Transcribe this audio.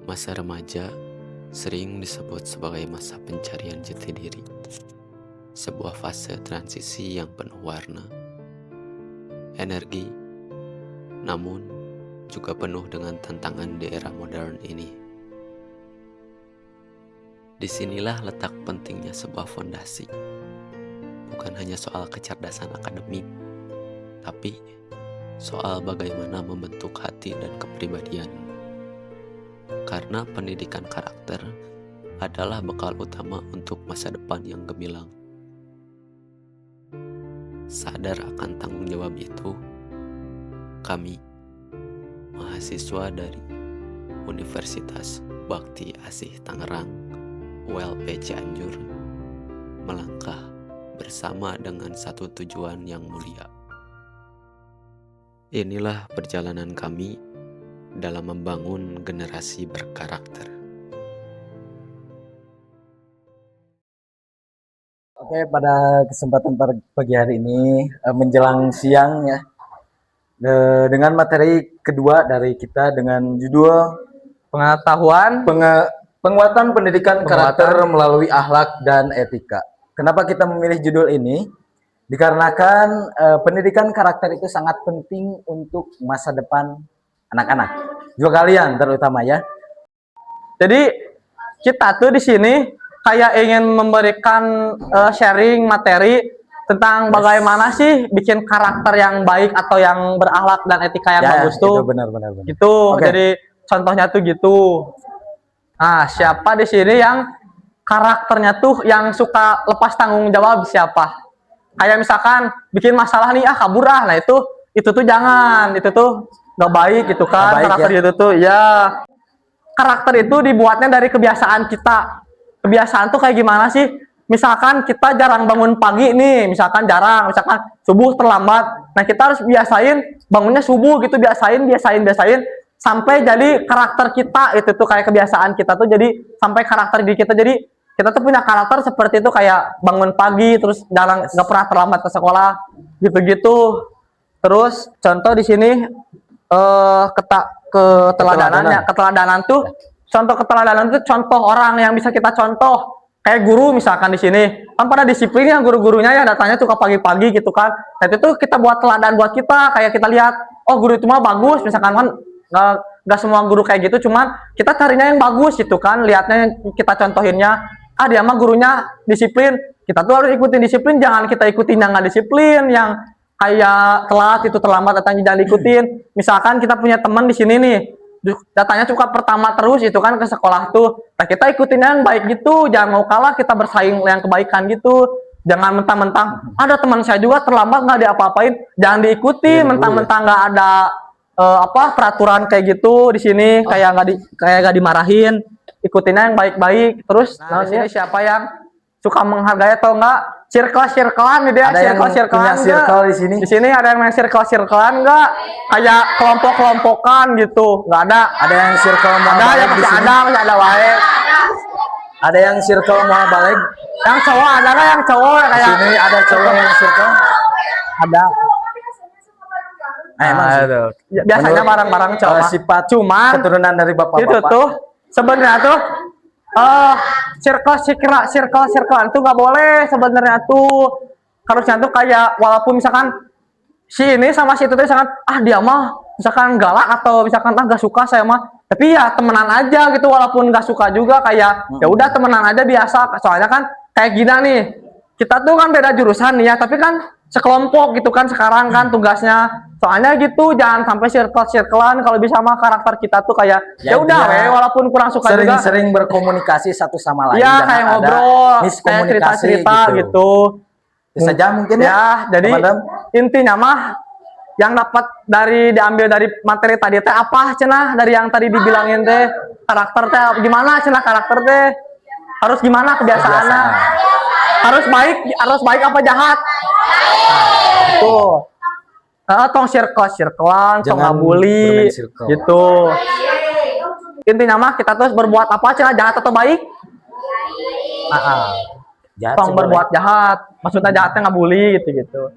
Masa remaja sering disebut sebagai masa pencarian jati diri, sebuah fase transisi yang penuh warna, energi, namun juga penuh dengan tantangan di era modern ini. Disinilah letak pentingnya sebuah fondasi, bukan hanya soal kecerdasan akademik, tapi soal bagaimana membentuk hati dan kepribadian. Karena pendidikan karakter adalah bekal utama untuk masa depan yang gemilang. Sadar akan tanggung jawab itu, kami, mahasiswa dari Universitas Bakti Asih Tangerang, ULP Cianjur, melangkah bersama dengan satu tujuan yang mulia. Inilah perjalanan kami dalam membangun generasi berkarakter. Oke, pada kesempatan pagi hari ini menjelang siang ya, dengan materi kedua dari kita dengan judul penguatan pendidikan karakter melalui akhlak dan etika. Kenapa kita memilih judul ini? Dikarenakan pendidikan karakter itu sangat penting untuk masa depan anak-anak, juga kalian terutama ya. Jadi kita tuh di sini kayak ingin memberikan sharing materi tentang bagaimana sih bikin karakter yang baik atau yang berakhlak dan etika yang bagus tuh. Benar. Gitu. Okay. Jadi contohnya tuh gitu. Nah, siapa di sini yang karakternya tuh yang suka lepas tanggung jawab siapa? Kayak misalkan bikin masalah nih kabur nah itu tuh jangan, itu tuh nggak baik gitu kan. Baik, karakter ya. Itu tuh ya karakter itu dibuatnya dari kebiasaan kita. Kebiasaan tuh kayak gimana sih? Misalkan kita jarang bangun pagi nih, misalkan subuh terlambat. Nah, kita harus biasain bangunnya subuh gitu, biasain sampai jadi karakter kita. Itu tuh kayak kebiasaan kita tuh jadi sampai karakter diri kita. Jadi kita tuh punya karakter seperti itu, kayak bangun pagi terus nggak pernah terlambat ke sekolah gitu-gitu. Terus contoh di sini keteladanan tuh contoh orang yang bisa kita contoh, kayak guru misalkan di sini kan pada disiplin ya guru-gurunya ya, datanya suka pagi-pagi gitu kan. Nah itu tuh kita buat teladan buat kita, kayak kita lihat oh guru itu mah bagus misalkan kan. Nggak semua guru kayak gitu, cuman kita carinya yang bagus gitu kan, lihatnya kita contohinnya dia mah gurunya disiplin, kita tuh harus ikutin disiplin, jangan kita ikutin yang nggak disiplin, yang kayak telat itu terlambat datanya jangan diikutin. Misalkan kita punya teman di sini nih datanya suka pertama terus itu kan ke sekolah tuh, nah kita ikutin yang baik gitu, jangan mau kalah, kita bersaing yang kebaikan gitu. Jangan mentang-mentang ada teman saya juga terlambat nggak diapa-apain, jangan diikuti mentang-mentang nggak ada peraturan kayak gitu di sini, kayak nggak dimarahin, ikutinnya yang baik-baik. Terus ini siapa yang suka menghargai atau enggak circle-circlean gitu ya? Circle-circlean di sini. Di sini ada yang main circle-circlean enggak? Kayak kelompok-kelompokan gitu. Enggak ada. Ada yang circle mau ada yang masih ada wae. Ada yang circle mau balik. Yang cowok ada nggak yang cowok kayak sini ada cowok yang circle? Ada. Biasanya barang-barang cowok. Sifat cuman keturunan dari bapak-bapak. Itu tuh sebenarnya tuh circle itu nggak boleh sebenarnya tuh. Harusnya tuh kayak walaupun misalkan si ini sama si itu tuh misalkan dia mah misalkan galak atau misalkan nggak suka saya mah, tapi ya temenan aja gitu, walaupun nggak suka juga kayak ya udah temenan aja biasa. Soalnya kan kayak gini nih, kita tuh kan beda jurusan nih ya, tapi kan sekelompok gitu kan sekarang kan tugasnya. Soalnya gitu, jangan sampai circle-circlean. Kalau bisa mah karakter kita tuh kayak ya udah walaupun kurang suka juga sering berkomunikasi satu sama lain. Ya kayak ngobrol, kayak cerita-cerita gitu. Saja mungkin ya. Jadi intinya mah yang dapat diambil dari materi tadi teh apa cenah, dari yang tadi dibilangin teh karakter teh gimana cenah, karakter teh harus gimana kebiasaannya, harus baik apa jahat tuh. Tong circle-circlean, tong ngabuli gitu. Intinya mah kita terus berbuat apa cenah, jahat atau baik? Tong berbuat jahat, maksudnya jahatnya ngabuli gitu.